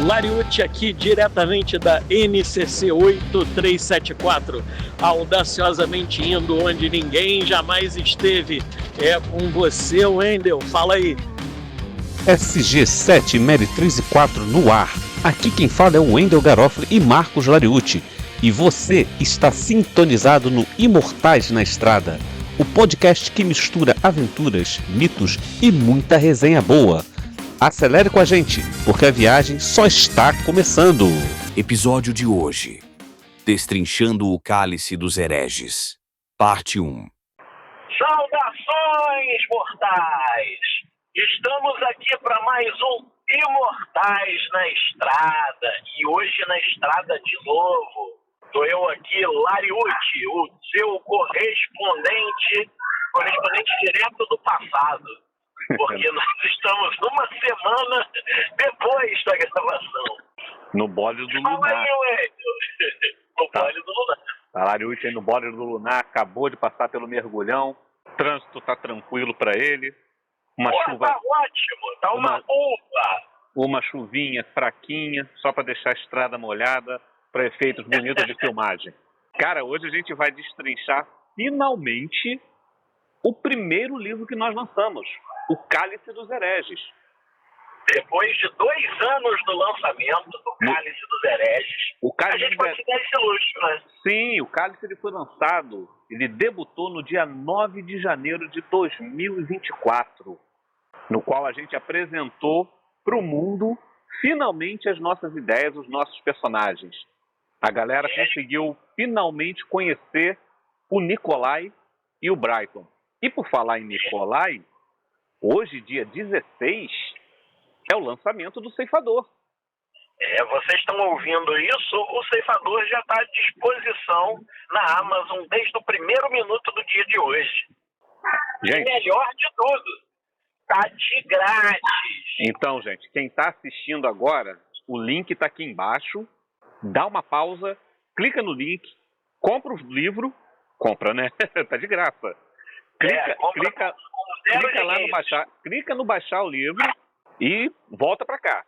Lariucci aqui diretamente da NCC 8374, audaciosamente indo onde ninguém jamais esteve. É com você, Wendel, fala aí. SG7 Mary 3 e 4 no ar. Aqui quem fala é o Wendel Garofalo e Marcos Lariucci. E você está sintonizado no Imortais na Estrada, o podcast que mistura aventuras, mitos e muita resenha boa. Acelere com a gente, porque a viagem só está começando. Episódio de hoje: Destrinchando o Cálice dos Hereges, Parte 1. Saudações, mortais! Estamos aqui para mais um Imortais na Estrada. E hoje na estrada de novo. Estou eu aqui, Lariucci, o seu correspondente direto do passado. Porque nós estamos uma semana depois da gravação. No bode do Lunar. No bode do Lunar. A Lariucci aí no bode do Lunar, acabou de passar pelo mergulhão. O trânsito tá tranquilo para ele. Chuva. Tá ótimo, tá uma uva. Uma chuvinha fraquinha, só para deixar a estrada molhada, para efeitos bonitos de filmagem. Cara, hoje a gente vai destrinchar finalmente o primeiro livro que nós lançamos, O Cálice dos Hereges. Depois de 2 anos do lançamento do Cálice dos Hereges, a gente pode se dar esse luxo, né? Sim, o Cálice ele foi lançado, ele debutou no dia 9 de janeiro de 2024, no qual a gente apresentou para o mundo, finalmente, as nossas ideias, os nossos personagens. A galera conseguiu finalmente conhecer o Nikolai e o Brighton. E por falar em Nikolai, hoje, dia 16, é o lançamento do Ceifador. Vocês estão ouvindo isso? O Ceifador já está à disposição na Amazon desde o primeiro minuto do dia de hoje. Gente, e melhor de tudo, tá de grátis. Então, gente, quem está assistindo agora, o link está aqui embaixo. Dá uma pausa, clica no link, compra o livro. Compra, né? Tá de graça. Clica lá no baixar. Clica no baixar o livro e volta para cá.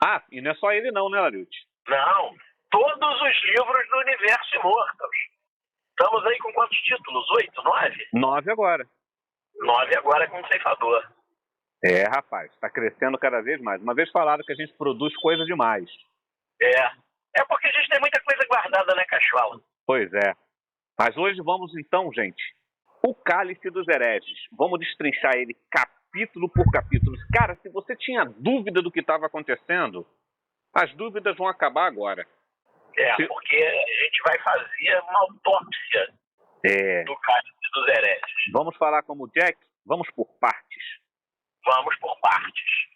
Ah, e não é só ele não, né, Lariucci? Não, todos os livros do Universo Immortals. Estamos aí com quantos títulos? 8, 9? 9 agora. 9 agora com o Ceifador. Rapaz, está crescendo cada vez mais. Uma vez falaram que a gente produz coisa demais. É porque a gente tem muita coisa guardada na cachola. Pois é. Mas hoje vamos então, gente, O Cálice dos Hereges. Vamos destrinchar ele capítulo por capítulo. Cara, se você tinha dúvida do que estava acontecendo, as dúvidas vão acabar agora. Porque a gente vai fazer uma autópsia do Cálice dos Hereges. Vamos falar como o Jack? Vamos por partes. Vamos por partes.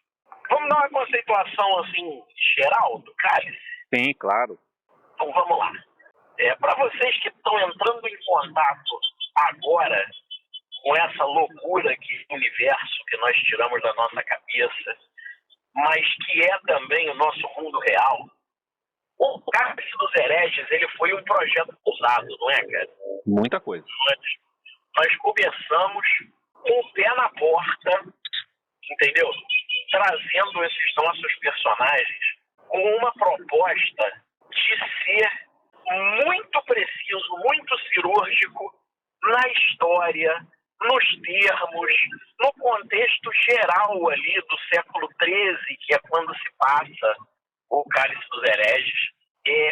Vamos dar uma conceituação, assim, geral do Cálice? Sim, claro. Então vamos lá. Para vocês que estão entrando em contato agora com essa loucura que é o universo que nós tiramos da nossa cabeça, mas que é também o nosso mundo real, o Cálice dos Hereges, ele foi um projeto ousado, não é, cara? Muita coisa. Nós começamos com o pé na porta, entendeu? Trazendo esses nossos personagens com uma proposta de ser muito preciso, muito cirúrgico na história, nos termos, no contexto geral ali do século XIII, que é quando se passa o Cálice dos Hereges.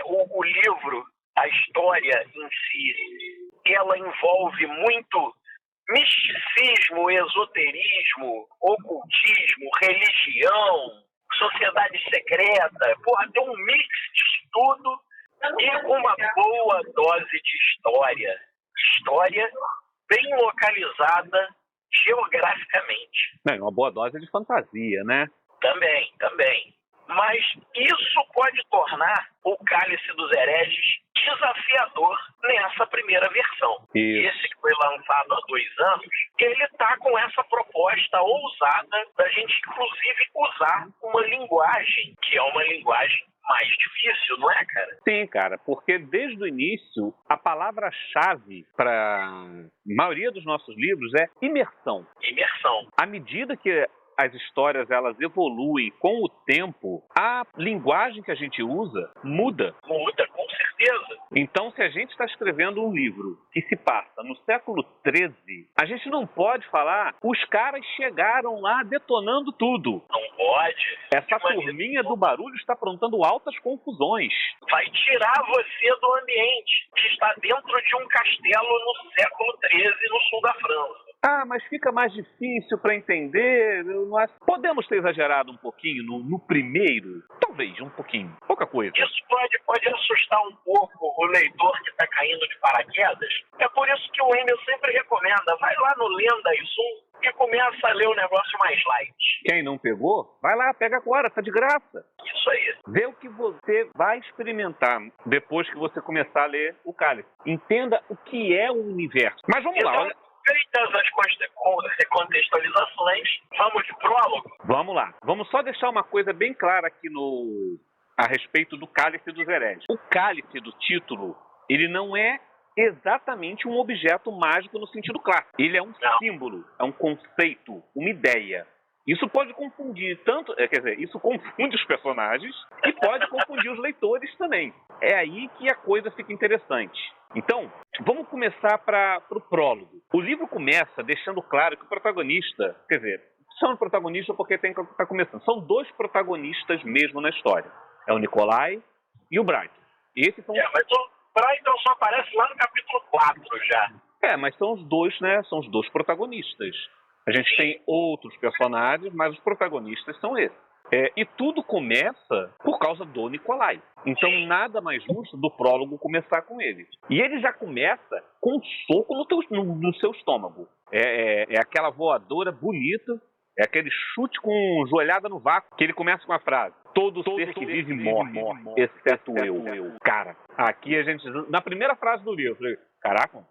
O livro, a história em si, ela envolve muito misticismo, esoterismo, ocultismo, religião, sociedade secreta, tem um mix de tudo e uma boa dose de história. História bem localizada geograficamente. Uma boa dose de fantasia, né? Também. Mas isso pode tornar o Cálice dos Hereges desafiador nessa primeira versão. Isso. Esse que foi lançado há 2 anos, ele está com essa proposta ousada da gente, inclusive, usar uma linguagem, que é uma linguagem mais difícil, não é, cara? Sim, cara, porque desde o início, a palavra-chave para a maioria dos nossos livros é imersão. Imersão. À medida que as histórias elas evoluem com o tempo, a linguagem que a gente usa muda. Muda, com certeza. Então, se a gente está escrevendo um livro que se passa no século XIII, a gente não pode falar os caras chegaram lá detonando tudo. Não pode. Essa turminha do barulho está aprontando altas confusões. Vai tirar você do ambiente que está dentro de um castelo no século XIII no sul da França. Ah, mas fica mais difícil para entender. Podemos ter exagerado um pouquinho no primeiro? Talvez, um pouquinho. Pouca coisa. Isso pode assustar um pouco o leitor que está caindo de paraquedas. É por isso que o Wendel sempre recomenda, vai lá no Lendas 1 e começa a ler o negócio mais light. Quem não pegou, vai lá, pega agora, tá de graça. Isso aí. Vê o que você vai experimentar depois que você começar a ler o Cálice. Entenda o que é o universo. Mas vamos lá, olha. Feitas as contextualizações, vamos de prólogo? Vamos lá. Vamos só deixar uma coisa bem clara aqui a respeito do Cálice dos Hereges. O cálice do título, ele não é exatamente um objeto mágico no sentido clássico. Ele é um símbolo, é um conceito, uma ideia. Isso pode confundir tanto, isso confunde os personagens e pode confundir os leitores também. É aí que a coisa fica interessante. Então, vamos começar para o prólogo. O livro começa deixando claro que o protagonista, são protagonistas porque tem que estar começando. São dois protagonistas mesmo na história. É o Nikolai e o Brighton. Esses são... mas o Brighton só aparece lá no capítulo 4 já. Mas são os dois, né? São os dois protagonistas. A gente tem outros personagens, mas os protagonistas são esses. E tudo começa por causa do Nikolai. Então, nada mais justo do prólogo começar com ele. E ele já começa com um soco no seu estômago. É aquela voadora bonita, é aquele chute com joelhada no vácuo, que ele começa com a frase: todo ser que vive morre, exceto eu. Cara, aqui a gente... Na primeira frase do livro, eu falei, caraca,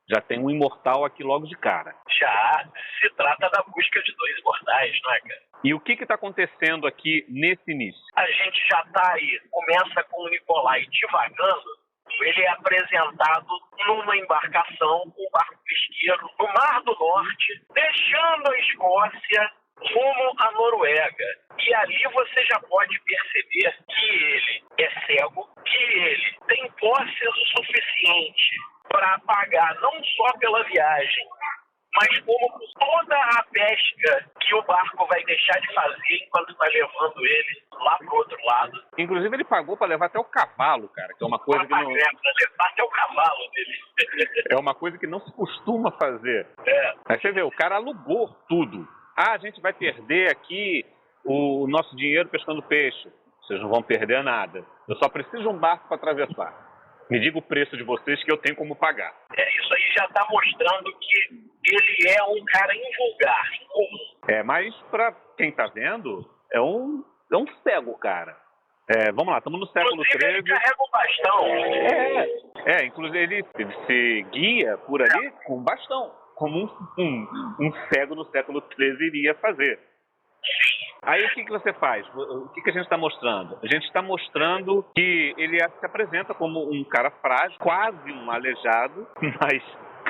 já tem um imortal aqui logo de cara. Já se trata da busca de dois imortais, não é, cara? E o que está acontecendo aqui nesse início? A gente já está aí, começa com o Nikolai divagando. Ele é apresentado numa embarcação, um barco pesqueiro, no Mar do Norte, deixando a Escócia rumo à Noruega. E ali você já pode perceber que ele é cego, que ele tem posses o suficiente para pagar não só pela viagem, mas como por toda a pesca que o barco vai deixar de fazer enquanto está levando ele lá pro outro lado. Inclusive ele pagou para levar até o cavalo, cara, que é uma coisa que não... Para levar até o cavalo dele. É uma coisa que não se costuma fazer. Aí você vê, o cara alugou tudo. A gente vai perder aqui o nosso dinheiro pescando peixe. Vocês não vão perder nada. Eu só preciso de um barco para atravessar. Me diga o preço de vocês que eu tenho como pagar. Isso aí já está mostrando que ele é um cara invulgar, incomum. Mas para quem está vendo, é um cego, cara. Vamos lá, estamos no século XIII. Ele carrega um bastão. Inclusive ele se guia por ali com um bastão, como um cego no século XIII iria fazer. Aí o que você faz? O que a gente está mostrando? A gente está mostrando que ele se apresenta como um cara frágil, quase um aleijado, mas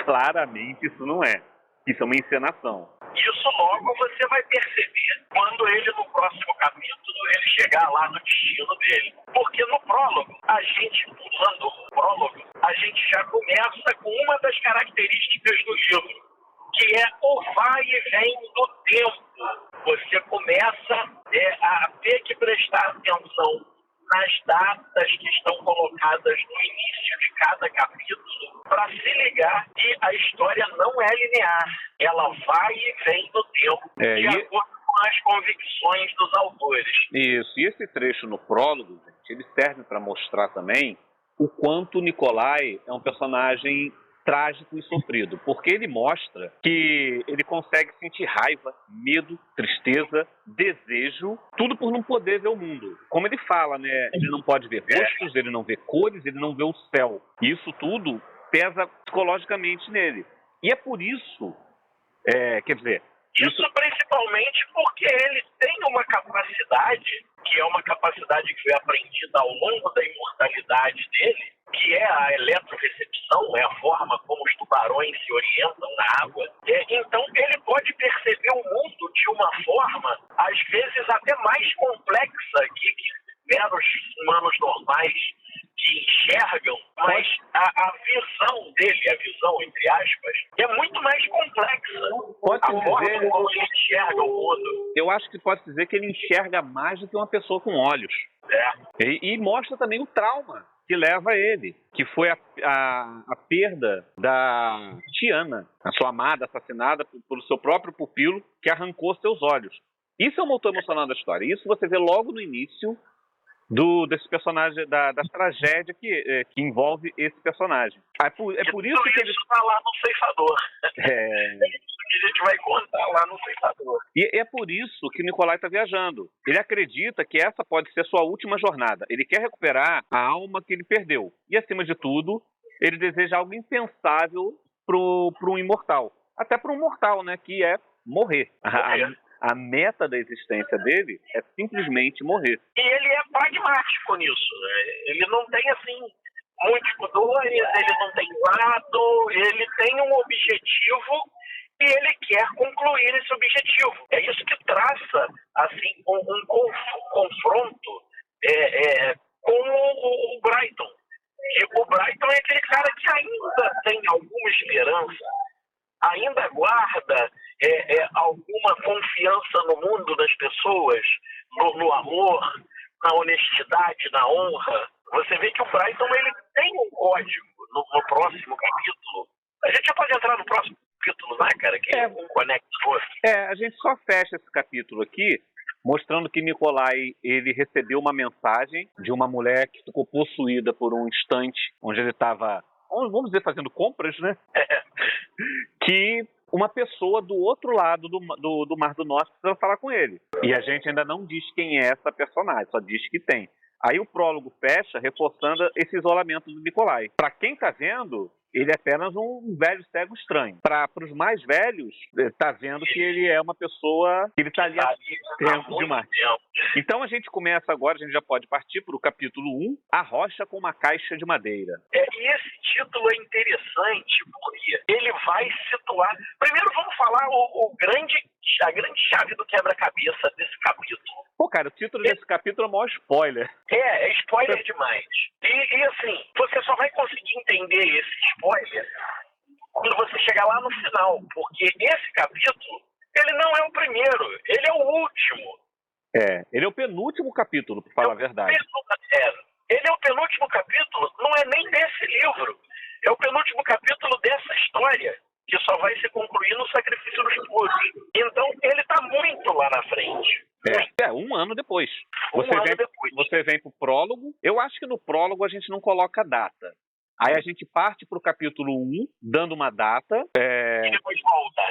claramente isso não é. Isso é uma encenação. Isso logo você vai perceber quando ele, no próximo capítulo, ele chegar lá no destino dele. Porque no prólogo, pulando o prólogo, a gente já começa com uma das características do livro, que é o vai e vem do tempo. Você começa a ter que prestar atenção nas datas que estão colocadas no início de cada capítulo para se ligar que a história não é linear. Ela vai e vem do tempo, de acordo com as convicções dos autores. Isso. E esse trecho no prólogo, gente, ele serve para mostrar também o quanto o Nikolai é um personagem trágico e sofrido, porque ele mostra que ele consegue sentir raiva, medo, tristeza, desejo, tudo por não poder ver o mundo. Como ele fala, né? Ele não pode ver rostos, ele não vê cores, ele não vê o céu. E isso tudo pesa psicologicamente nele. E é por isso, Isso principalmente porque ele tem uma capacidade, que é uma capacidade que foi aprendida ao longo da imortalidade dele, que é a eletrorecepção, é a forma como os tubarões se orientam na água. Então ele pode perceber o mundo de uma forma, às vezes até mais complexa que meros humanos normais que enxergam, mas a visão dele, a visão, entre aspas, é muito mais complexa. Pode-se A forma dizer, como ele enxerga o mundo. eu acho que pode dizer que ele enxerga mais do que uma pessoa com olhos. E mostra também o trauma que leva ele, que foi a perda da Tiana, a sua amada, assassinada pelo seu próprio pupilo, que arrancou seus olhos. Isso é o motor emocional da história. Isso você vê logo no início desse personagem, da tragédia que envolve esse personagem. É por isso que ele está lá no Ceifador. É isso que a gente vai contar lá no Ceifador. E é por isso que Nikolai está viajando. Ele acredita que essa pode ser sua última jornada. Ele quer recuperar a alma que ele perdeu. E, acima de tudo, ele deseja algo impensável para um imortal. Até para um mortal, né? Que é morrer. A meta da existência dele é simplesmente morrer. E ele é pragmático nisso, né? Ele não tem, assim, muitos pudores, ele não tem lado, ele tem um objetivo e ele quer concluir esse objetivo. É isso que traça, assim, um confronto com o Brighton. E o Brighton é aquele cara que ainda tem alguma esperança, ainda guarda alguma confiança no mundo das pessoas, no amor, na honestidade, na honra. Você vê que o Brighton ele tem um código no próximo capítulo. A gente já pode entrar no próximo capítulo, né, cara? Que é um conecta outro. A gente só fecha esse capítulo aqui mostrando que Nikolai ele recebeu uma mensagem de uma mulher que ficou possuída por um instante, onde ele estava, vamos dizer, fazendo compras, né? Que uma pessoa do outro lado do Mar do Norte precisa falar com ele. E a gente ainda não diz quem é essa personagem, só diz que tem. Aí o prólogo fecha reforçando esse isolamento do Nikolai. Para quem está vendo, ele é apenas um velho cego estranho. Para os mais velhos, está vendo que ele é uma pessoa que ele está ali há tempo demais. Então a gente começa agora, a gente já pode partir para o capítulo 1, A Rocha com uma Caixa de Madeira. E esse título é interessante porque ele vai situar... Primeiro vamos falar a grande chave do quebra-cabeça desse capítulo. Pô, cara, o título desse capítulo é o maior spoiler. É spoiler demais. E assim, você só vai conseguir entender esse spoiler quando você chegar lá no final, porque esse capítulo, ele não é o primeiro, ele é o último. Ele é o penúltimo capítulo, para falar a verdade. Ele é o penúltimo capítulo, não é nem desse livro, é o penúltimo capítulo dessa história, que só vai se concluir no Sacrifício dos Puros. Então, ele está muito lá na frente. Um ano depois. Depois. Você vem pro prólogo. Eu acho que no prólogo a gente não coloca data. Aí a gente parte pro capítulo 1, dando uma data. E depois volta.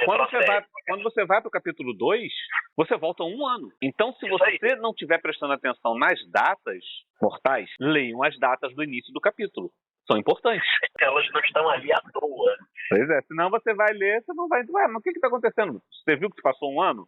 Quando você vai pro capítulo 2, você volta 1 ano. Então, se você não estiver prestando atenção nas datas mortais, leiam as datas do início do capítulo. São importantes. Elas não estão ali à toa. Pois é, senão você vai ler, você não vai... mas o que está acontecendo? Você viu que passou 1 ano?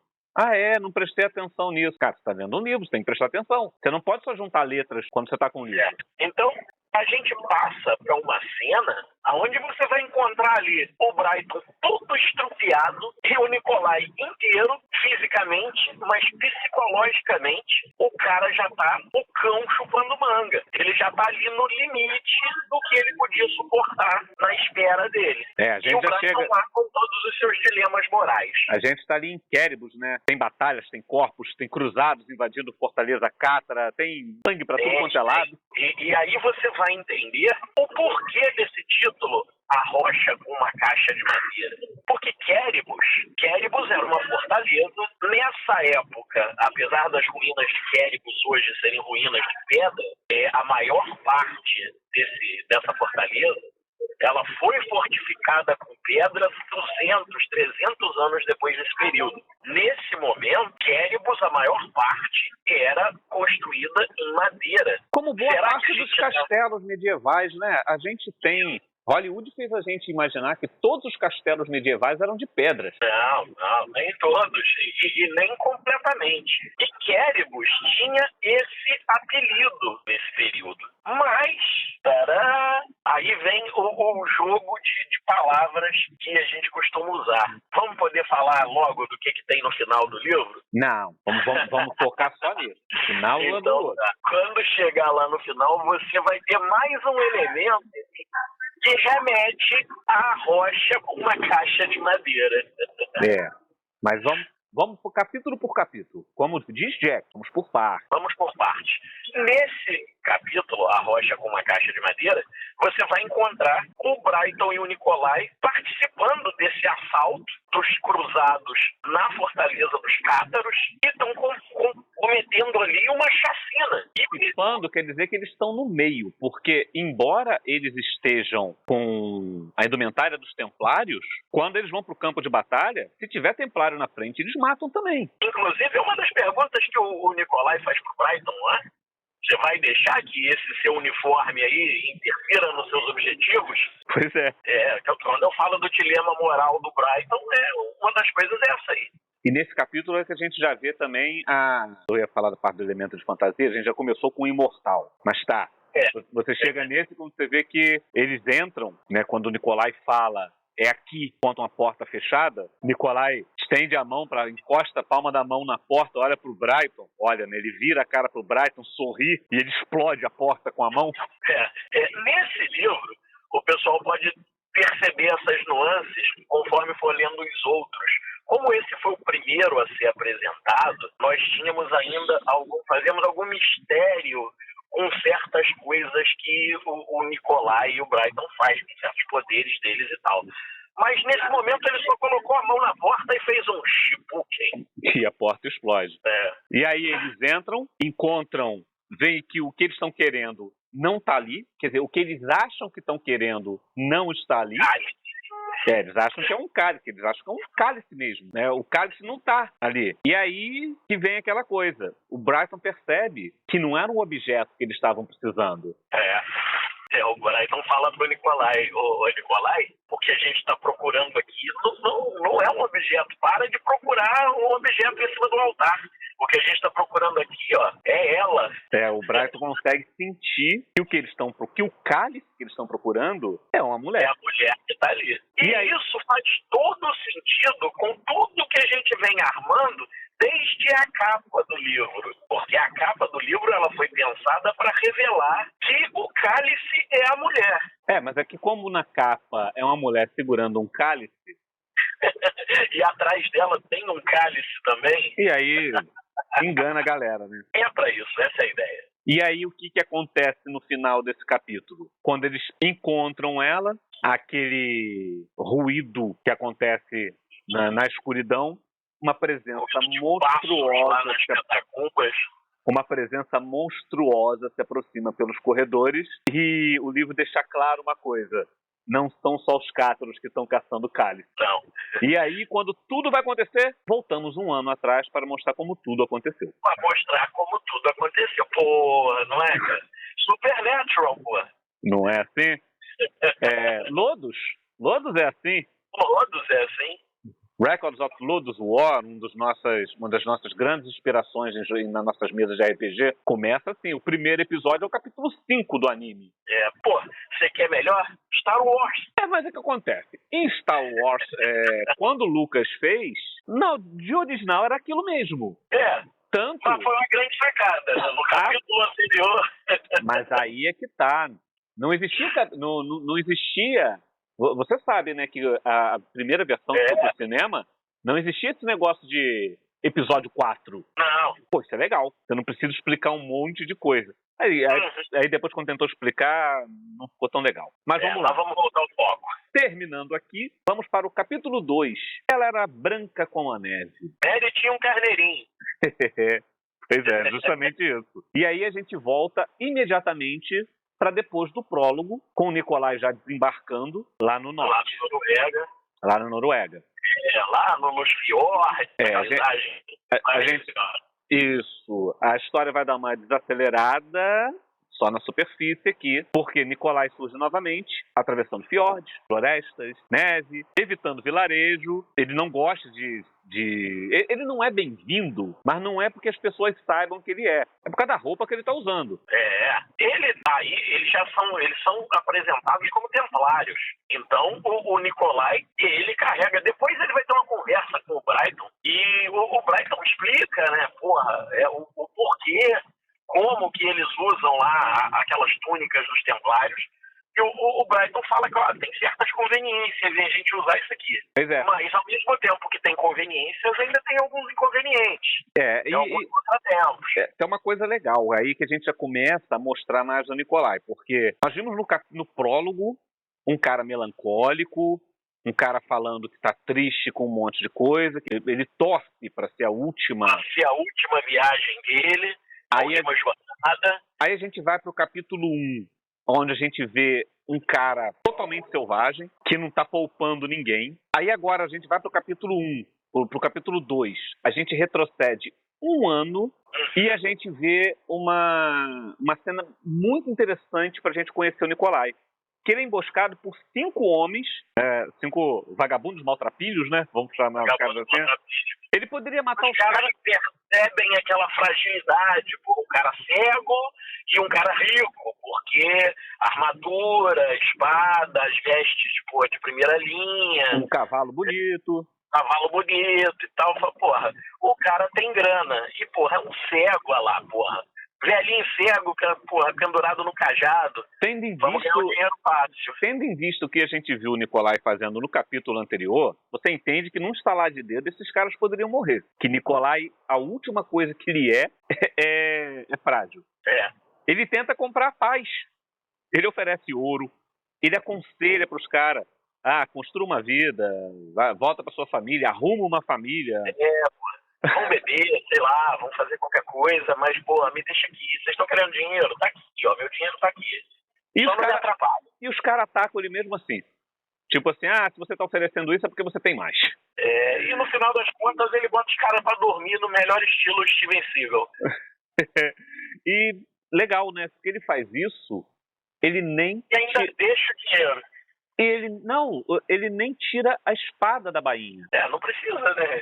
Não prestei atenção nisso. Cara, você está vendo um livro, você tem que prestar atenção. Você não pode só juntar letras quando você está com um livro. Então, a gente passa para uma cena onde você vai encontrar ali o Brighton todo estrupiado e o Nikolai inteiro, fisicamente, mas psicologicamente, o cara já tá o cão chupando manga. Ele já tá ali no limite do que ele podia suportar na espera dele. A gente e o Brighton lá com todos os seus dilemas morais. A gente está ali em Quéribus, né? Tem batalhas, tem corpos, tem cruzados invadindo Fortaleza Cátara, tem sangue para tudo quanto é lado. E aí você vai entender o porquê desse título, A Rocha com uma Caixa de Madeira. Porque Quéribus era uma fortaleza. Nessa época, apesar das ruínas de Quéribus hoje serem ruínas de pedra, a maior parte dessa fortaleza, ela foi fortificada com pedra 200, 300 anos depois desse período. Nesse momento, Quéribus, a maior parte, era construída em madeira. Como boa parte dos castelos medievais, né? A gente tem Hollywood fez a gente imaginar que todos os castelos medievais eram de pedras. Não, nem todos, e nem completamente. E Queribus tinha esse apelido nesse período. Mas, aí vem o jogo de palavras que a gente costuma usar. Vamos poder falar logo do que tem no final do livro? Não, vamos focar só nisso. No final do Então, outro. quando chegar lá no final, você vai ter mais um elemento que remete à rocha com uma caixa de madeira. Mas vamos por capítulo por capítulo. Como diz Jack, vamos por par. Vamos por partes. Nesse capítulo, A Rocha com uma Caixa de Madeira, você vai encontrar o Brighton e o Nicolai participando desse assalto dos cruzados na fortaleza dos cátaros e estão cometendo ali uma chacina. Participando quer dizer que eles estão no meio, porque embora eles estejam com a indumentária dos templários, quando eles vão para o campo de batalha, se tiver templário na frente, eles matam também. Inclusive, é uma das perguntas que o Nicolai faz pro Brighton, não é? Você vai deixar que esse seu uniforme aí interfira nos seus objetivos? Pois é. Quando eu falo do dilema moral do Brighton, uma das coisas é essa aí. E nesse capítulo é que a gente já vê também eu ia falar da parte do elemento de fantasia, a gente já começou com o imortal. Mas tá, você chega nesse quando você vê que eles entram, né, quando o Nicolai fala é aqui, conta uma porta fechada, Nicolai estende a mão, encosta a palma da mão na porta, olha pro Brighton, né, ele vira a cara pro Brighton, sorri e ele explode a porta com a mão. Nesse livro, o pessoal pode perceber essas nuances conforme for lendo os outros. Como esse foi o primeiro a ser apresentado, nós tínhamos ainda fazemos algum mistério com certas coisas que o Nicolai e o Brighton fazem, com certos poderes deles e tal. Mas nesse momento ele só colocou a mão na porta e fez um chipuquem. E a porta explode. E aí eles entram, encontram, veem que o que eles estão querendo não está ali, quer dizer, o que eles acham que estão querendo não está ali. Eles acham que é um cálice, eles acham que é um cálice mesmo, né? O cálice não tá ali. E aí que vem aquela coisa. O Brighton percebe que não era um objeto que eles estavam precisando. O Brighton fala pro Nicolai, Nicolai, o que a gente está procurando aqui não é um objeto. Para de procurar um objeto em cima do altar. O que a gente está procurando aqui, é ela. O Brighton consegue sentir que o cálice que eles estão procurando é uma mulher. É a mulher que está ali. E aí isso faz todo sentido com tudo que a gente vem armando desde a capa do livro. Porque a capa do livro ela foi pensada para revelar que o cálice é a mulher. Mas é que como na capa é uma mulher segurando um cálice... e atrás dela tem um cálice também. E aí engana a galera, né? É para isso, essa é a ideia. E aí o que acontece no final desse capítulo? Quando eles encontram ela, aquele ruído que acontece na escuridão, uma presença monstruosa, uma presença monstruosa se aproxima pelos corredores e o livro deixa claro uma coisa: não são só os cátaros que estão caçando cálice. Não. E aí, quando tudo vai acontecer, voltamos um ano atrás para mostrar como tudo aconteceu. Para mostrar como tudo aconteceu. Porra, não é, cara? Supernatural, porra. Não é assim? Lodos é assim. Lodos é assim. Records of Ludus War, uma das nossas grandes inspirações nas nossas mesas de RPG, começa assim. O primeiro episódio é o capítulo 5 do anime. Você quer melhor? Star Wars. Mas é que acontece. Em Star Wars, quando o Lucas fez, de original era aquilo mesmo. Tanto... Mas foi uma grande sacada, né? No capítulo anterior. Mas aí é que tá. Não existia... Você sabe, né, que a primeira versão que foi pro cinema, não existia esse negócio de episódio 4. Não. Pô, isso é legal. Você não precisa explicar um monte de coisa. Aí depois, quando tentou explicar, não ficou tão legal. Mas vamos lá. Vamos voltar ao foco. Terminando aqui, vamos para o capítulo 2. Ela era branca como a neve. Ele tinha um carneirinho. Pois é, justamente isso. E aí a gente volta imediatamente para depois do prólogo, com o Nicolai já desembarcando lá no norte. Lá na Noruega. Lá nos fiordes. Isso. A história vai dar uma desacelerada, só na superfície aqui, porque Nikolai surge novamente, atravessando fiordes, florestas, neve, evitando vilarejo. Ele não gosta ele não é bem-vindo, mas não é porque as pessoas saibam que ele é. É por causa da roupa que ele está usando. Eles são apresentados como templários. Então, o Nikolai, ele carrega, depois ele vai ter uma conversa com o Brighton, e o Brighton explica, né, o porquê, como que eles usam lá aquelas túnicas dos templários. E o Brighton fala que tem certas conveniências em a gente usar isso aqui. Pois é. Mas, ao mesmo tempo que tem conveniências, ainda tem alguns inconvenientes. Alguns contratempos. Tem uma coisa legal aí que a gente já começa a mostrar mais do Nikolai, porque nós vimos no prólogo um cara melancólico, um cara falando que está triste com um monte de coisa, que ele torce para ser a última viagem dele, a última jornada. Aí a gente vai para o capítulo 1, onde a gente vê um cara totalmente selvagem, que não está poupando ninguém. Aí agora a gente vai para o capítulo 1, para o capítulo 2. A gente retrocede um ano e a gente vê uma cena muito interessante para a gente conhecer o Nikolai. Que ele é emboscado por 5 homens, 5 vagabundos maltrapilhos, né? Vamos chamar os caras assim. Ele poderia matar os caras. Percebem aquela fragilidade, um cara cego e um cara rico, porque armadura, espada, as vestes de primeira linha. Um cavalo bonito E tal. O cara tem grana. E, é um cego lá, velhinho cego, pendurado no cajado. Vamos ganhar um dinheiro fácil. Tendo em vista o que a gente viu o Nikolai fazendo no capítulo anterior, você entende que num estalar de dedo esses caras poderiam morrer. Que Nikolai, a última coisa que ele é frágil. Ele tenta comprar paz. Ele oferece ouro. Ele aconselha para os caras. Construa uma vida, volta para sua família, arruma uma família. Vamos beber, sei lá, vamos fazer qualquer coisa, mas, me deixa aqui. Vocês estão querendo dinheiro? Tá aqui, meu dinheiro tá aqui. Só não me atrapalha. E os caras atacam ele mesmo assim. Tipo assim, se você tá oferecendo isso é porque você tem mais. E no final das contas ele bota os caras pra dormir no melhor estilo Steven Seagal. E legal, né? Porque ele faz isso, ele nem... E ainda deixa o dinheiro. Ele nem tira a espada da bainha. Não precisa, né?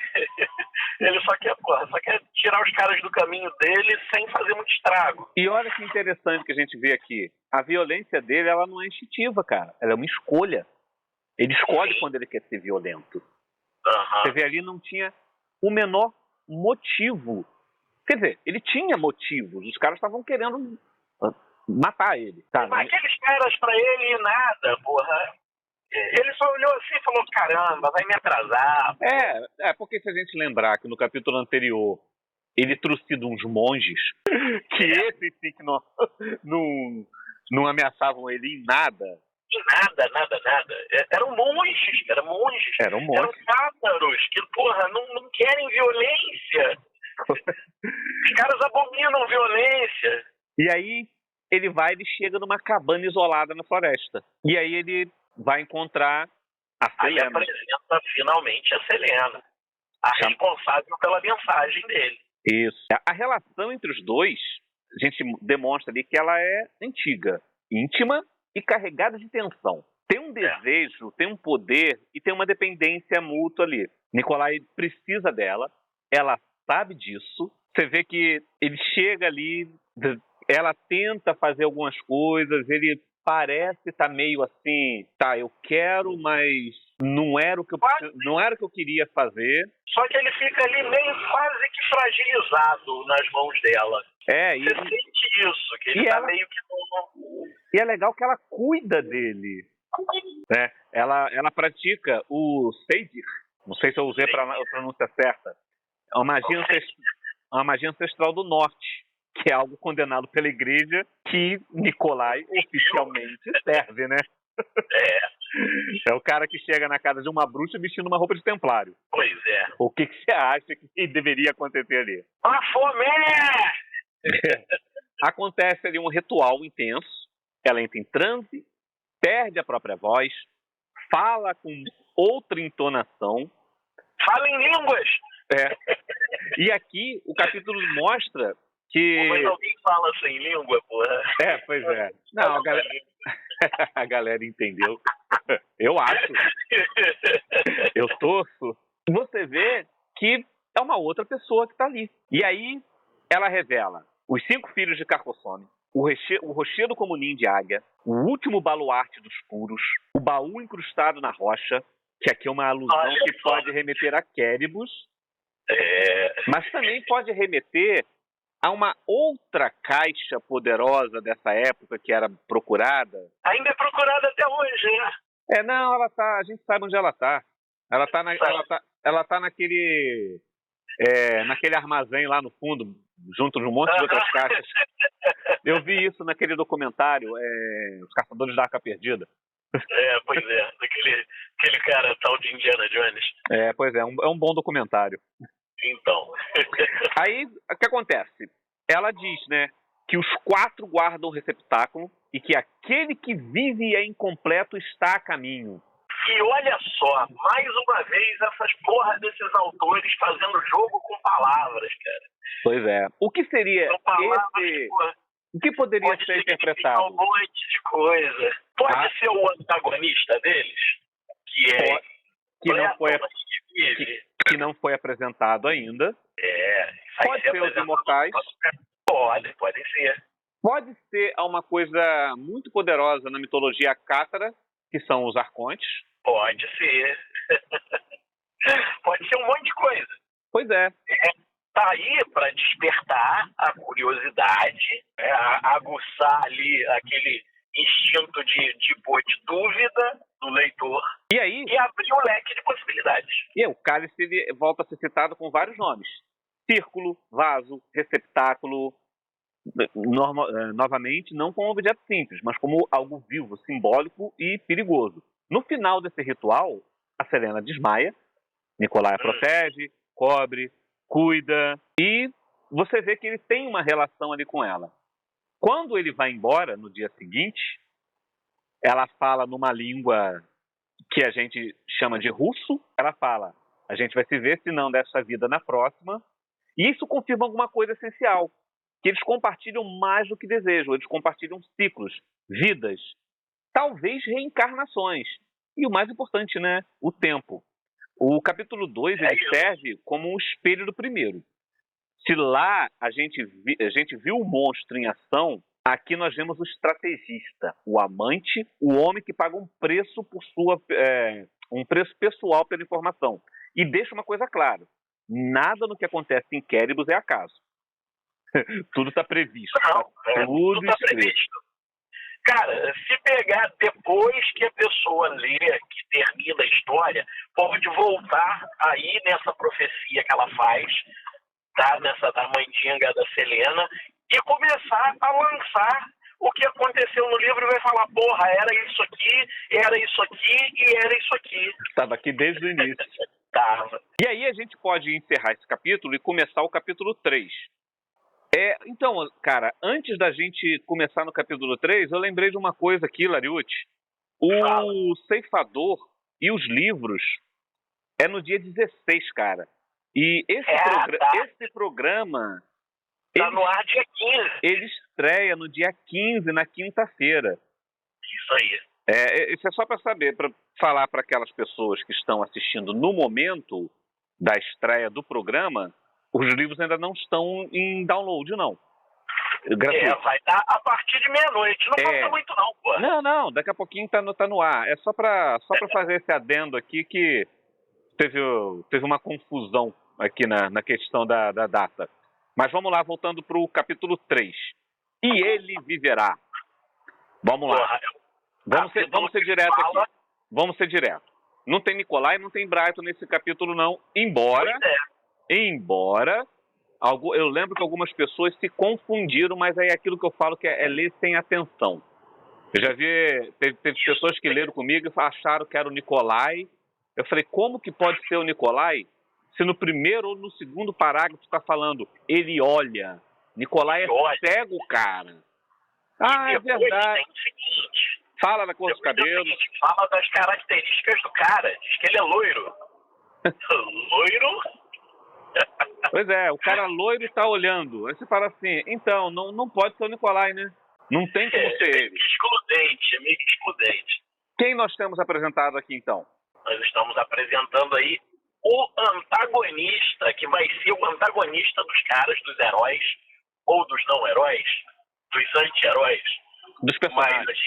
Ele só quer tirar os caras do caminho dele sem fazer muito estrago. E olha que interessante que a gente vê aqui. A violência dele, ela não é instintiva, cara. Ela é uma escolha. Ele escolhe quando ele quer ser violento. Você vê ali, não tinha o menor motivo. Quer dizer, ele tinha motivos. Os caras estavam querendo matar ele. Tá, mas aqueles caras pra ele, nada, Ele só olhou assim e falou, caramba, vai me atrasar. Porque se a gente lembrar que no capítulo anterior ele trucidou uns monges, que esses sim que não ameaçavam ele em nada. Nada. Eram monges. Eram cátaros que, não querem violência. Os caras abominam violência. E aí ele chega numa cabana isolada na floresta. E aí ele vai encontrar a Selena. Aí apresenta finalmente a Selena, a responsável pela mensagem dele. Isso. A relação entre os dois, a gente demonstra ali que ela é antiga, íntima e carregada de tensão. Tem um desejo, tem um poder e tem uma dependência mútua ali. Nikolai precisa dela, ela sabe disso. Você vê que ele chega ali, ela tenta fazer algumas coisas, ele parece estar meio assim, eu quero, mas não era o que eu queria fazer. Só que ele fica ali meio quase que fragilizado nas mãos dela. Você sente isso, que ele meio que... E é legal que ela cuida dele. Né? Ela pratica o Seidir. Não sei se eu usei a pronúncia certa. É uma magia ancestral do norte, que é algo condenado pela igreja, que Nikolai oficialmente serve, né? É o cara que chega na casa de uma bruxa vestindo uma roupa de templário. Pois é. O que você acha que deveria acontecer ali? Bafomé! Acontece ali um ritual intenso. Ela entra em transe, perde a própria voz, fala com outra entonação. Fala em línguas! E aqui o capítulo mostra Mas alguém fala sem língua, porra. Pois é. Não, a galera entendeu. Eu acho. Eu torço. Você vê que é uma outra pessoa que está ali. E aí ela revela os 5 filhos de Carcossone, o rochedo como ninho de águia, o último baluarte dos puros, o baú incrustado na rocha, que aqui é uma alusão que pode remeter a Quéribus, mas também pode remeter a uma outra caixa poderosa dessa época que era procurada. Ainda é procurada até hoje, né? Não, ela tá. A gente sabe onde ela tá. Ela tá naquele armazém lá no fundo, junto de um monte de outras caixas. Eu vi isso naquele documentário, Os Caçadores da Arca Perdida. Pois é, aquele cara tal de Indiana Jones. Pois é um bom documentário. Então. Aí, o que acontece? Ela diz, né, que os 4 guardam o receptáculo e que aquele que vive e é incompleto está a caminho. E olha só, mais uma vez essas porras desses autores fazendo jogo com palavras, cara. Pois é. O que seria esse... O que poderia ser interpretado? Um monte de coisa. Pode ser o antagonista deles, que não foi apresentado ainda. Pode ser os imortais. Pode ser. Pode ser uma coisa muito poderosa na mitologia cátara, que são os arcontes. Pode ser. Pode ser um monte de coisa. Pois é. Tá aí para despertar a curiosidade, aguçar ali aquele instinto de dúvida do leitor e abrir um leque de possibilidades. E o cálice ele volta a ser citado com vários nomes: círculo, vaso, receptáculo. Novamente, não como um objeto simples, mas como algo vivo, simbólico e perigoso. No final desse ritual, a Selena desmaia, Nicolai a protege, cobre, cuida, e você vê que ele tem uma relação ali com ela. Quando ele vai embora, no dia seguinte, ela fala numa língua que a gente chama de russo. Ela fala: a gente vai se ver, se não dessa vida, na próxima. E isso confirma alguma coisa essencial, que eles compartilham mais do que desejam. Eles compartilham ciclos, vidas, talvez reencarnações. E o mais importante, né? O tempo. O capítulo 2 ele serve como um espelho do primeiro. Se lá a gente viu o monstro em ação, aqui nós vemos o estrategista, o amante, o homem que paga um preço um preço pessoal pela informação. E deixa uma coisa clara: nada no que acontece em Quéribus é acaso. Tudo está previsto. Tudo está previsto. Cara, se pegar depois que a pessoa lê, que termina a história, pode voltar aí nessa profecia que ela faz, tá? Nessa da mandinga da Selena, e começar a lançar o que aconteceu no livro e vai falar: porra, era isso aqui e era isso aqui. Estava aqui desde o início. Tava. E aí a gente pode encerrar esse capítulo e começar o capítulo 3. Então, cara, antes da gente começar no capítulo 3, eu lembrei de uma coisa aqui, Lariucci. O Ceifador e os livros é no dia 16, cara. E esse programa... Tá no ar dia 15. Ele estreia no dia 15, na quinta-feira. Isso aí. Isso é só para saber, para falar para aquelas pessoas que estão assistindo no momento da estreia do programa. Os livros ainda não estão em download, não. Gratuito. Vai dar a partir de meia-noite. Não falta muito, não, pô. Não. Daqui a pouquinho tá no ar. É só pra fazer esse adendo aqui que teve uma confusão aqui na questão da data. Mas vamos lá, voltando pro capítulo 3. E ele viverá. Vamos lá. Vamos ser direto aqui. Vamos ser direto. Não tem Nicolai, não tem Brighton nesse capítulo, não. Embora eu lembro que algumas pessoas se confundiram, mas aí é aquilo que eu falo que é ler sem atenção. Eu já vi, teve pessoas que leram comigo e acharam que era o Nicolai. Eu falei: como que pode ser o Nicolai se no primeiro ou no segundo parágrafo está falando ele olha? Nicolai é cego, cara. É verdade. Fala da cor dos cabelos. Fala das características do cara. Diz que ele é loiro. Loiro? Pois é, o cara loiro tá olhando. Aí você fala assim, então, não pode ser o Nicolai, né? Não tem como ser ele. É meio excludente. Quem nós temos apresentado aqui, então? Nós estamos apresentando aí o antagonista, que vai ser o antagonista dos caras, dos heróis, ou dos não-heróis, dos anti-heróis. Dos personagens. Mas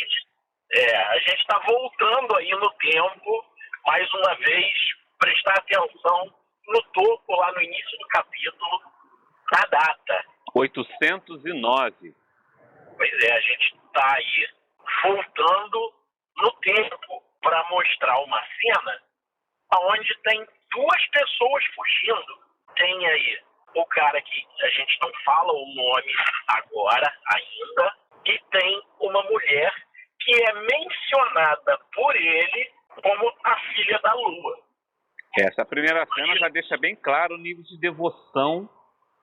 a gente está voltando aí no tempo, mais uma vez, prestar atenção no topo, lá no início do capítulo, na data. 809. Pois é, a gente está aí voltando no tempo para mostrar uma cena onde tem duas pessoas fugindo. Tem aí o cara que a gente não fala o nome agora ainda, e tem uma mulher que é mencionada por ele como a filha da lua. Essa primeira cena já deixa bem claro o nível de devoção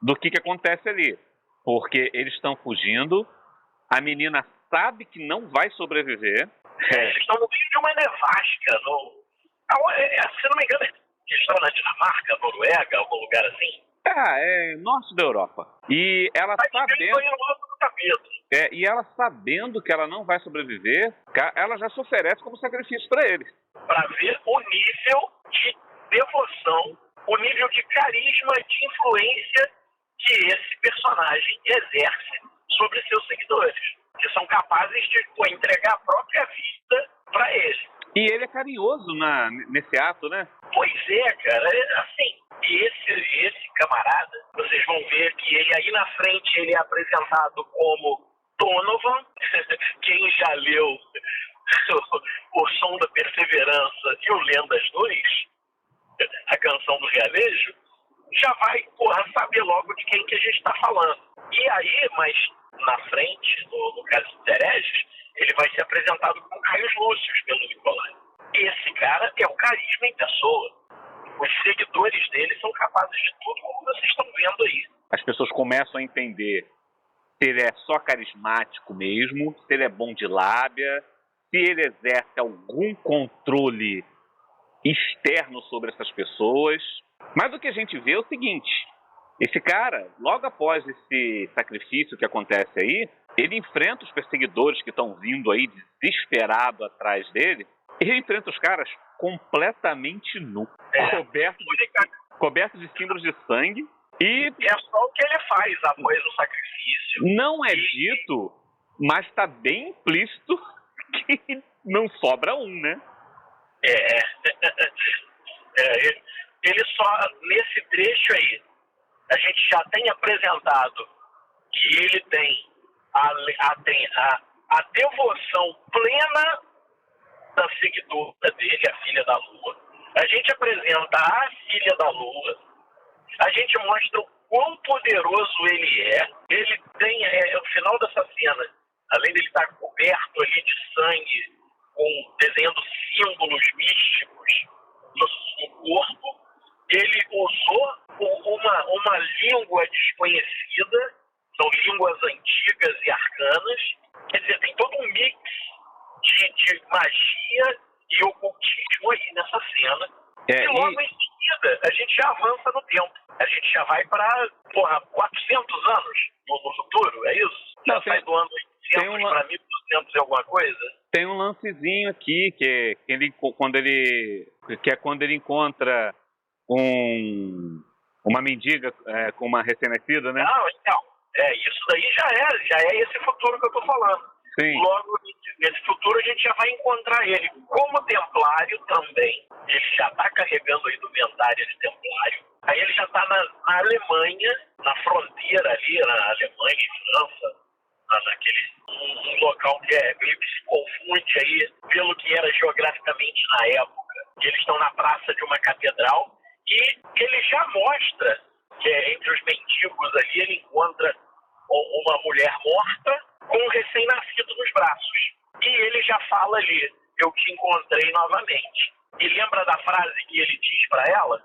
do que acontece ali. Porque eles estão fugindo, a menina sabe que não vai sobreviver. Eles estão no meio de uma nevasca. Se não me engano, eles estão na Dinamarca, Noruega, algum lugar assim. É norte da Europa. E ela sabendo... E ela sabendo que ela não vai sobreviver, ela já se oferece como sacrifício para eles. Para ver o nível de devoção, o nível de carisma, de influência que esse personagem exerce sobre seus seguidores, que são capazes de entregar a própria vida para ele. E ele é carinhoso nesse ato, né? Pois é, cara. Assim, esse camarada, vocês vão ver que ele aí na frente ele é apresentado como Donovan. Quem já leu O Som da Perseverança e o Lendas 2, a canção do Realejo, já vai, saber logo de quem que a gente está falando. E aí, mas na frente, no caso dos hereges, ele vai ser apresentado com Caio Lúcio pelo Nicolai. Esse cara é o carisma em pessoa. Os seguidores dele são capazes de tudo, como vocês estão vendo aí. As pessoas começam a entender se ele é só carismático mesmo, se ele é bom de lábia, se ele exerce algum controle externo sobre essas pessoas. Mas o que a gente vê é o seguinte: esse cara, logo após esse sacrifício que acontece aí, ele enfrenta os perseguidores que estão vindo aí desesperado atrás dele. Ele enfrenta os caras completamente nu, coberto de símbolos de sangue. E é só o que ele faz após o sacrifício. Não é dito, mas está bem implícito que não sobra um, né? Ele só, nesse trecho aí, a gente já tem apresentado que ele tem a devoção plena da seguidora dele, a filha da lua. A gente apresenta a filha da lua, a gente mostra o quão poderoso ele é. Ele tem, no final dessa cena, além de ele estar coberto ali de sangue, desenhando símbolos místicos no corpo, ele usou uma língua desconhecida, são línguas antigas e arcanas. Quer dizer, tem todo um mix de magia e ocultismo aí nessa cena. E logo em seguida, a gente já avança no tempo. A gente já vai para 400 anos no futuro, é isso? Já sai do ano 800 para 1200 e alguma coisa? Tem um lancezinho aqui que é quando ele encontra uma mendiga com uma recém-nascida, né? Não, então, isso daí já é esse futuro que eu tô falando. Sim. Logo, nesse futuro, a gente já vai encontrar ele como templário também. Ele já está carregando a indumentária de templário. Aí ele já está na Alemanha, na fronteira ali, na Alemanha e França, naquele local que meio que se confunde aí pelo que era geograficamente na época. Eles estão na praça de uma catedral e ele já mostra que entre os mendigos ali ele encontra uma mulher morta com um recém-nascido nos braços. E ele já fala ali: eu te encontrei novamente. E lembra da frase que ele diz para ela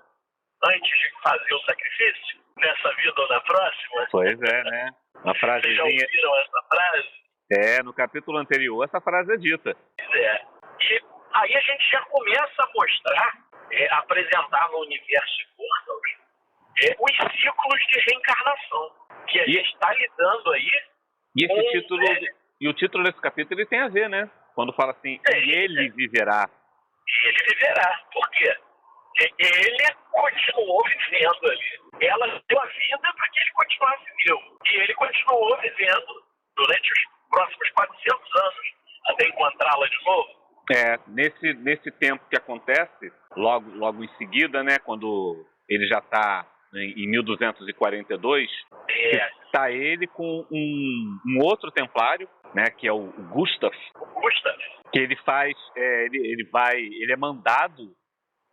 antes de fazer o sacrifício? Nessa vida ou na próxima? Pois é, né? Uma frasezinha... Vocês já ouviram essa frase? No capítulo anterior essa frase é dita. E aí a gente já começa a mostrar, apresentar no universo Immortals, os ciclos de reencarnação, que a gente está lidando aí. E esse título, e o título desse capítulo ele tem a ver, né? Quando fala assim, e ele viverá. Ele viverá. Por quê? Ele continuou vivendo ali. Ela deu a vida para que ele continuasse vivo. E ele continuou vivendo durante os próximos 400 anos, até encontrá-la de novo. Nesse tempo que acontece, logo em seguida, né, quando ele já está em 1242, está ele com um outro templário, né, que é o Gustav, que ele faz, ele é mandado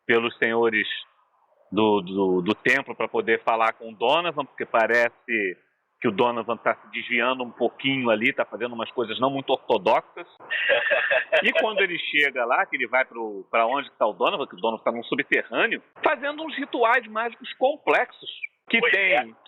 pelos senhores do templo para poder falar com o Donovan, porque parece que o Donovan está se desviando um pouquinho ali, está fazendo umas coisas não muito ortodoxas. E quando ele chega lá, que ele vai para onde está o Donovan, que o Donovan está num subterrâneo, fazendo uns rituais mágicos complexos, que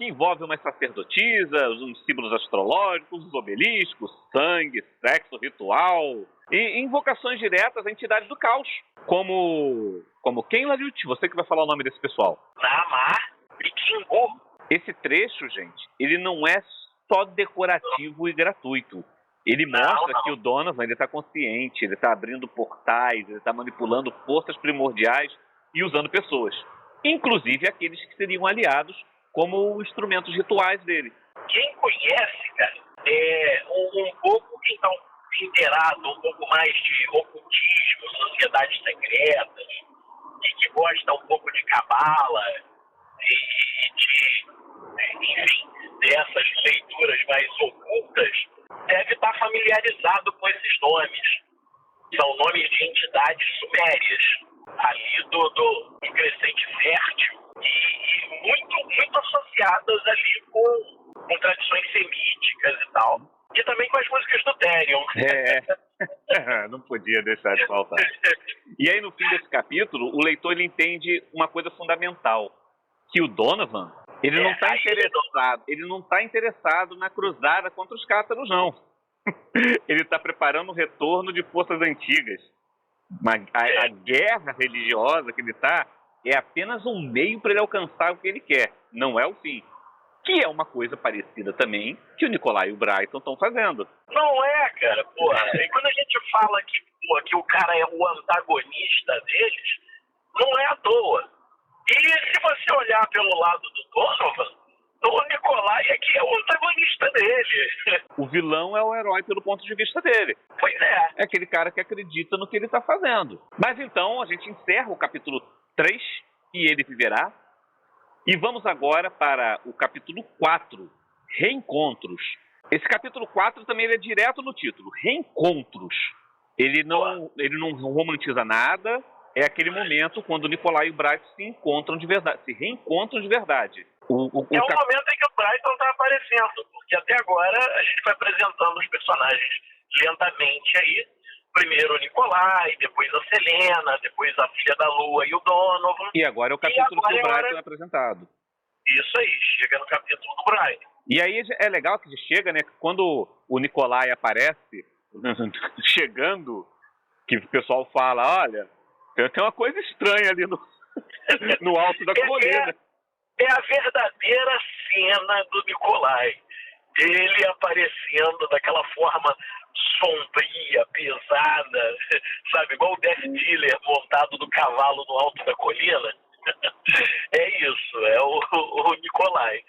envolvem umas sacerdotisas, uns símbolos astrológicos, uns obeliscos, sangue, sexo, ritual, e invocações diretas a entidades do caos, como quem, Lariuti? Você que vai falar o nome desse pessoal. Namar e Kingu. Esse trecho, gente, ele não é só decorativo e gratuito. Ele mostra que o Donovan está consciente, ele está abrindo portais, ele está manipulando forças primordiais e usando pessoas. Inclusive aqueles que seriam aliados como instrumentos rituais dele. Quem conhece, cara, um pouco, quem está inteirado um pouco mais de ocultismo, sociedades secretas, e que gosta um pouco de cabala enfim, dessas leituras mais ocultas, deve estar familiarizado com esses nomes. São nomes de entidades sumérias, ali do crescente fértil, e muito associadas ali com tradições semíticas e tal. E também com as músicas do Therion. Não podia deixar de faltar. E aí, no fim desse capítulo, o leitor ele entende uma coisa fundamental, que o Donovan, ele não está interessado na cruzada contra os cátaros, não. Ele está preparando o retorno de forças antigas. A guerra religiosa que ele está é apenas um meio para ele alcançar o que ele quer, não é o fim. Que é uma coisa parecida também que o Nicolai e o Brighton estão fazendo. Não é, cara, porra. E quando a gente fala que o cara é o antagonista deles, não é à toa. E se você olhar pelo lado do Donovan, o Nicolai é que é o antagonista dele. O vilão é o herói pelo ponto de vista dele. Pois é. É aquele cara que acredita no que ele está fazendo. Mas então a gente encerra o capítulo 3, e ele viverá. E vamos agora para o capítulo 4, Reencontros. Esse capítulo 4 também ele é direto no título, Reencontros. Ele não romantiza nada, é aquele momento quando o Nicolai e o Brighton se encontram de verdade, se reencontram de verdade. É o momento em que o Brighton está aparecendo, porque até agora a gente vai apresentando os personagens lentamente aí. Primeiro o Nicolai, depois a Selena, depois a filha da Lua e o Donovan. E agora é o capítulo que o Brighton é apresentado. Isso aí, chega no capítulo do Brighton. E aí é legal que chega, né? Quando o Nicolai aparece, chegando, que o pessoal fala, olha, tem uma coisa estranha ali no alto da colina. É a verdadeira cena do Nicolai. Ele aparecendo daquela forma sombria, pesada, sabe? Igual o Death Dealer montado no cavalo no alto da colina. É isso, é o Nicolai.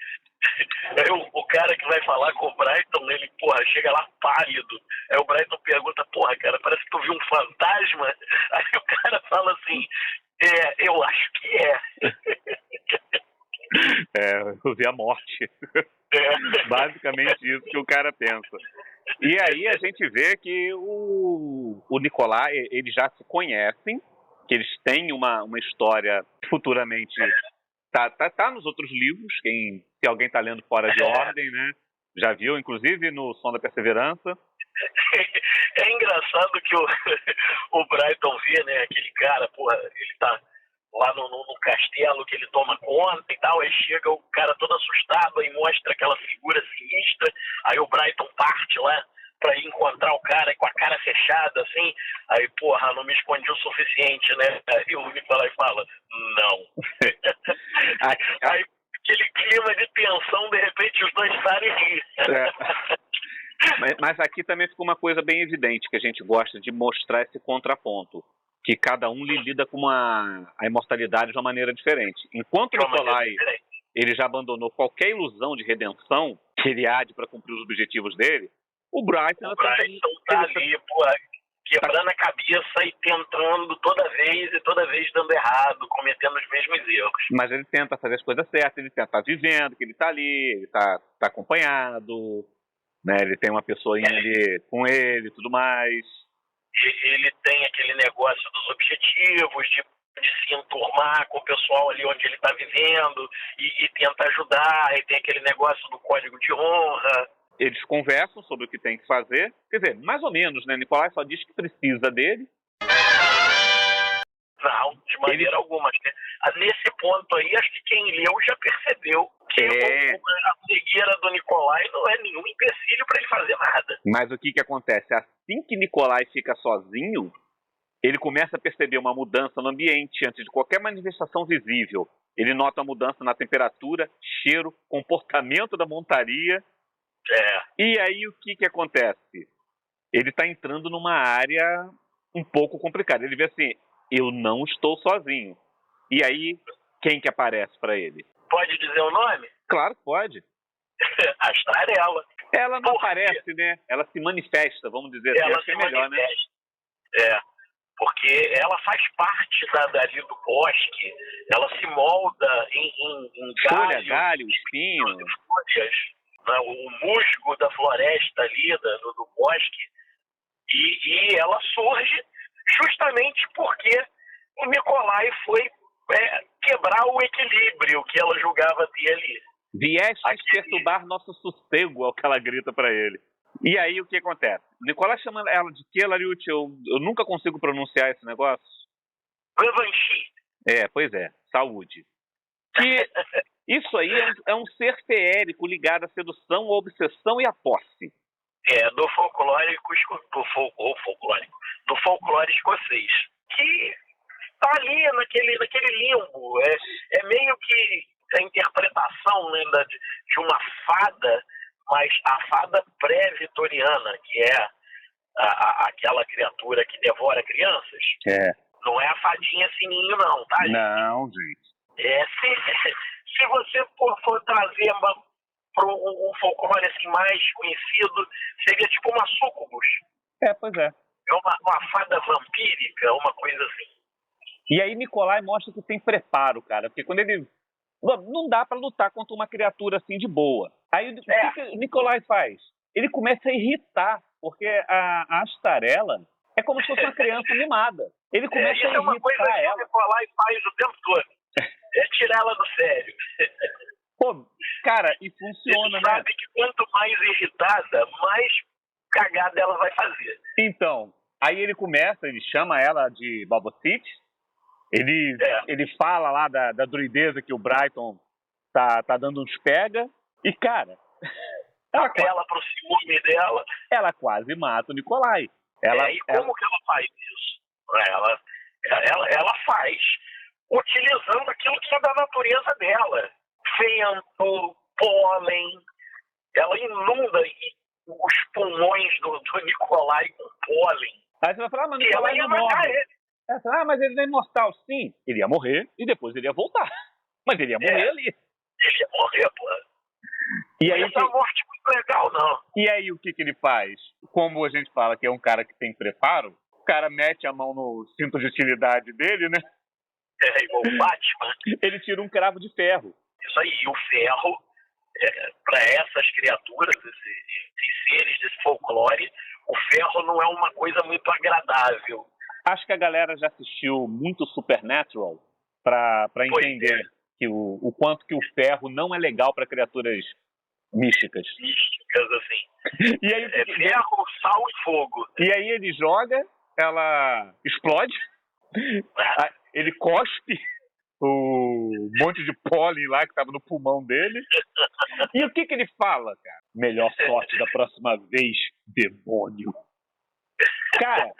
É o cara que vai falar com o Brighton, ele, porra, chega lá pálido. Aí o Brighton pergunta, porra, cara, parece que tu viu um fantasma. Aí o cara fala assim, eu acho que é. Eu vi a morte. Basicamente isso que o cara pensa. E aí a gente vê que o Nicolai, eles já se conhecem, que eles têm uma história futuramente... Tá nos outros livros, se alguém tá lendo Fora de Ordem, né? Já viu, inclusive no Som da Perseverança. É engraçado que o Brighton vê, né, aquele cara, porra, ele tá lá no castelo que ele toma conta e tal, aí chega o cara todo assustado e mostra aquela figura sinistra, aí o Brighton parte lá pra ir encontrar o cara com a cara fechada, assim, aí, porra, não me escondi o suficiente, né? Aí o Nicolai fala, não. aquele clima de tensão, de repente os dois saem rir. Mas aqui também ficou uma coisa bem evidente, que a gente gosta de mostrar esse contraponto, que cada um lida com a imortalidade de uma maneira diferente. Enquanto o Nikolai ele já abandonou qualquer ilusão de redenção que ele há para cumprir os objetivos dele, o Brighton tá ali, quebrando a cabeça e tentando toda vez dando errado, cometendo os mesmos erros. Mas ele tenta fazer as coisas certas, ele tenta estar vivendo, que ele está ali, ele está acompanhado, né? Ele tem uma pessoinha ali com ele e tudo mais. Ele tem aquele negócio dos objetivos, de se enturmar com o pessoal ali onde ele está vivendo e tenta ajudar, e tem aquele negócio do código de honra. Eles conversam sobre o que tem que fazer, quer dizer, mais ou menos, né? Nikolai só diz que precisa dele. Não, de maneira alguma. Nesse ponto aí, acho que quem leu já percebeu que a cegueira do Nikolai não é nenhum empecilho para ele fazer nada. Mas o que acontece? Assim que Nikolai fica sozinho, ele começa a perceber uma mudança no ambiente antes de qualquer manifestação visível. Ele nota a mudança na temperatura, cheiro, comportamento da montaria. E aí o que acontece? Ele está entrando numa área um pouco complicada. Ele vê assim, eu não estou sozinho. E aí, quem que aparece para ele? Pode dizer o nome? Claro que pode. A Starella. Ela não aparece, né? Ela se manifesta, vamos dizer assim. Acho que é melhor, manifesta. Né? Porque ela faz parte dali do bosque. Ela se molda em galho, espinho. Folhas, né? O musgo da floresta ali, do bosque. E ela surge justamente porque o Nikolai foi quebrar o equilíbrio que ela julgava ter ali. Vieste perturbar nosso sossego, é o que ela grita para ele. E aí o que acontece? O Nikolai chama ela de que, Lariucci? Eu nunca consigo pronunciar esse negócio. Revanchi. Pois é, saúde. Que isso aí é um ser feérico ligado à sedução, à obsessão e à posse. Do folclore escocês. Que tá ali naquele limbo. É meio que a interpretação, né, de uma fada, mas a fada pré-vitoriana, que é aquela criatura que devora crianças. Não é a fadinha sininho, não, tá? Não, gente. Se você for trazer para um folclore assim, mais conhecido, seria tipo uma súcubus. Pois é. É uma fada vampírica, uma coisa assim. E aí Nikolai mostra que tem preparo, cara, porque quando ele... Não dá pra lutar contra uma criatura assim de boa. Aí o que o Nikolai faz? Ele começa a irritar, porque a Starella é como se fosse uma criança mimada. Ele começa a irritar é uma coisa que o Nikolai faz o tempo todo. É tirar ela do sério. Pô, cara, e funciona, ele sabe que quanto mais irritada, mais cagada ela vai fazer. Então, aí ele chama ela de Babocite. Ele fala lá da druideza que o Brighton tá dando uns pega. E, cara... Ela pro ciúme dela. Ela quase mata o Nikolai. Como que ela faz isso? Ela faz utilizando aquilo que é da natureza dela. Vento, pólen. Ela inunda os pulmões do Nikolai com pólen. Aí você vai falar, mas o Nikolai não morre. Mas ele não é imortal. Sim, ele ia morrer e depois ele ia voltar. Mas ele ia morrer ali. Ele ia morrer, pô. E aí, essa morte muito legal, não. E aí o que ele faz? Como a gente fala que é um cara que tem preparo, o cara mete a mão no cinto de utilidade dele, né? Igual o Batman. Ele tira um cravo de ferro. Isso aí, o ferro, para essas criaturas, esses seres desse folclore, o ferro não é uma coisa muito agradável. Acho que a galera já assistiu muito Supernatural para entender que o quanto que o ferro não é legal para criaturas místicas. Místicas, assim. E aí, ferro, sal e fogo. E aí ele joga, ela explode, ele cospe o monte de pólen lá que tava no pulmão dele. E o que ele fala, cara? Melhor sorte da próxima vez, demônio. Cara,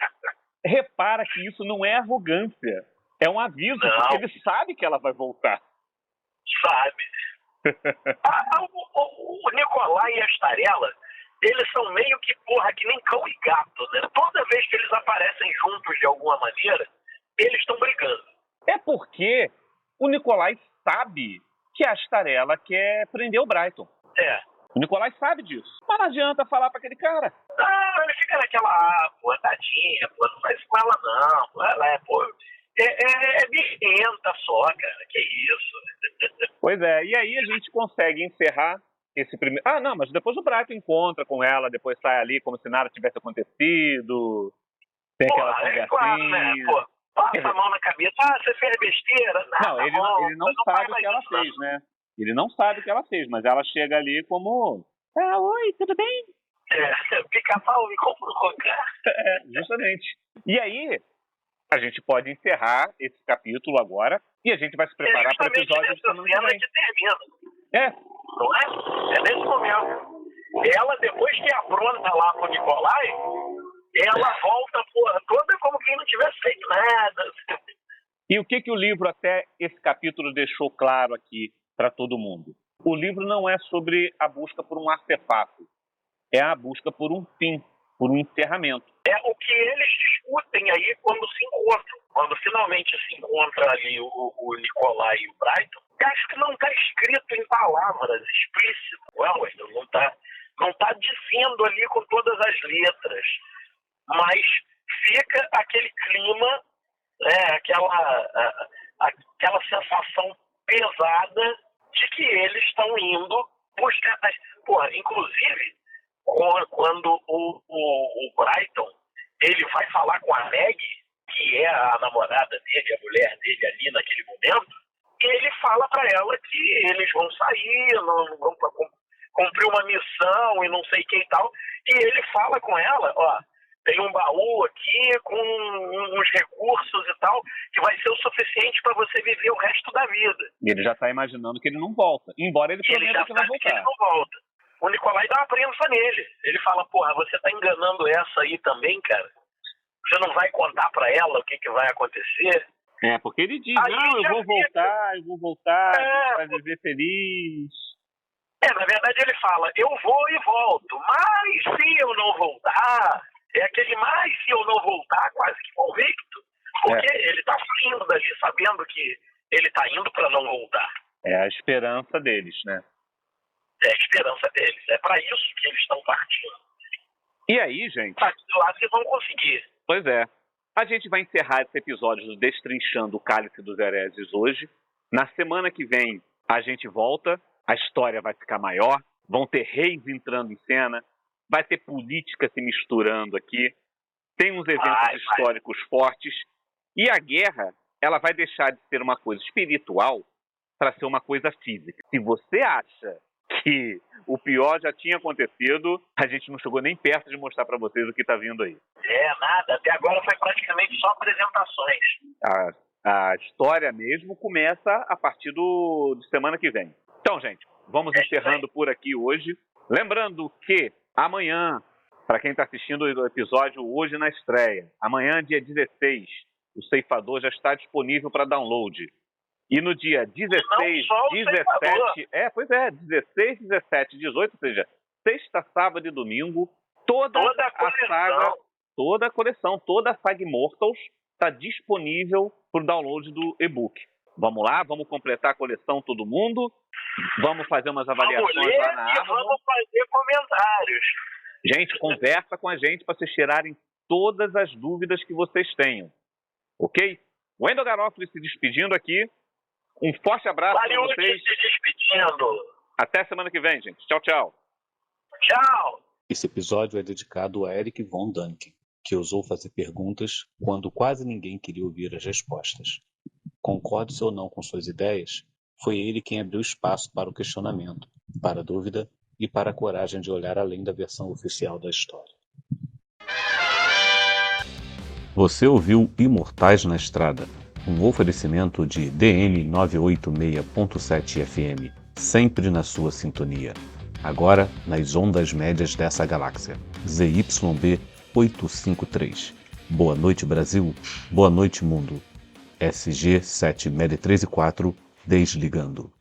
repara que isso não é arrogância. É um aviso, porque ele sabe que ela vai voltar. Sabe. O Nicolai e a Starella, eles são meio que, que nem cão e gato, né? Toda vez que eles aparecem juntos de alguma maneira, eles estão brigando. É porque o Nicolai sabe que a Starella quer prender o Brighton. O Nicolai sabe disso. Mas não adianta falar pra aquele cara. Ele fica naquela, tadinha, não faz isso com ela não. Ela é birrenta só, cara. Que isso. Pois é, e aí a gente consegue encerrar esse primeiro... não, mas depois o Brighton encontra com ela, depois sai ali como se nada tivesse acontecido. Tem aquela conversinha. Claro, né? Passa a mão na cabeça. Você fez besteira? Não, ele não sabe o que ela fez, né? Ele não sabe o que ela fez, mas ela chega ali como... oi, tudo bem? Pica-pau me compra no cocar. Justamente. E aí, a gente pode encerrar esse capítulo agora e a gente vai se preparar para o episódio de semana que vem. Que termina. Não é? É nesse momento. Ela, depois que apronta lá pro Nicolai, ela volta toda como quem não tivesse feito nada. E o que o livro até esse capítulo deixou claro aqui para todo mundo? O livro não é sobre a busca por um artefato. É a busca por um fim, por um encerramento. É o que eles discutem aí quando se encontram. Quando finalmente se encontra ali o Nicolai e o Brighton, acho que não está escrito em palavras explícitas. Não está dizendo ali com todas as letras. Mas fica aquele clima, aquela sensação pesada de que eles estão indo buscar. Inclusive, quando o Brighton ele vai falar com a Meg, que é a namorada dele, a mulher dele ali naquele momento, ele fala para ela que eles vão sair, vão cumprir uma missão e não sei o que e tal. E ele fala com ela, tem um baú aqui com uns recursos e tal, que vai ser o suficiente para você viver o resto da vida. E ele já está imaginando que ele não volta, embora ele prometa que vai voltar. Ele não volta. O Nicolai dá uma prensa nele. Ele fala, você tá enganando essa aí também, cara? Você não vai contar pra ela o que vai acontecer? Porque ele diz, eu vou voltar, a gente vai viver feliz. Na verdade ele fala, eu vou e volto, mas se eu não voltar, mas se eu não voltar, quase que convicto. Porque ele tá saindo dali, sabendo que ele tá indo pra não voltar. É a esperança deles, né? É a esperança deles. É para isso que eles estão partindo. E aí, gente... Para lá que vão conseguir. Pois é. A gente vai encerrar esse episódio do Destrinchando o Cálice dos Hereges hoje. Na semana que vem, a gente volta. A história vai ficar maior. Vão ter reis entrando em cena. Vai ter política se misturando aqui. Tem uns eventos históricos fortes. E a guerra, ela vai deixar de ser uma coisa espiritual para ser uma coisa física. Se você acha que o pior já tinha acontecido, a gente não chegou nem perto de mostrar para vocês o que está vindo aí. Nada. Até agora foi praticamente só apresentações. A história mesmo começa a partir de semana que vem. Então, gente, vamos encerrando por aqui hoje. Lembrando que amanhã, para quem está assistindo o episódio hoje na estreia, amanhã, dia 16, o Ceifador já está disponível para download. E no dia 16, 17... 16, 17, 18, ou seja, sexta, sábado e domingo, toda a coleção, toda a saga Immortals está disponível para o download do e-book. Vamos lá, vamos completar a coleção todo mundo, vamos fazer umas avaliações lá na Amazon. Vamos fazer comentários. Gente, conversa com a gente para vocês tirarem todas as dúvidas que vocês tenham. Ok? O Wendel Garofalo se despedindo aqui. Um forte abraço para vocês. Se despedindo. Até semana que vem, gente. Tchau, tchau. Tchau. Esse episódio é dedicado a Eric Von Däniken, que ousou fazer perguntas quando quase ninguém queria ouvir as respostas. Concorde-se ou não com suas ideias, foi ele quem abriu espaço para o questionamento, para a dúvida e para a coragem de olhar além da versão oficial da história. Você ouviu Imortais na Estrada, um oferecimento de DN 986.7 FM, sempre na sua sintonia. Agora nas ondas médias dessa galáxia, ZYB 853. Boa noite, Brasil. Boa noite, mundo. SG 7 Med 13 4, desligando.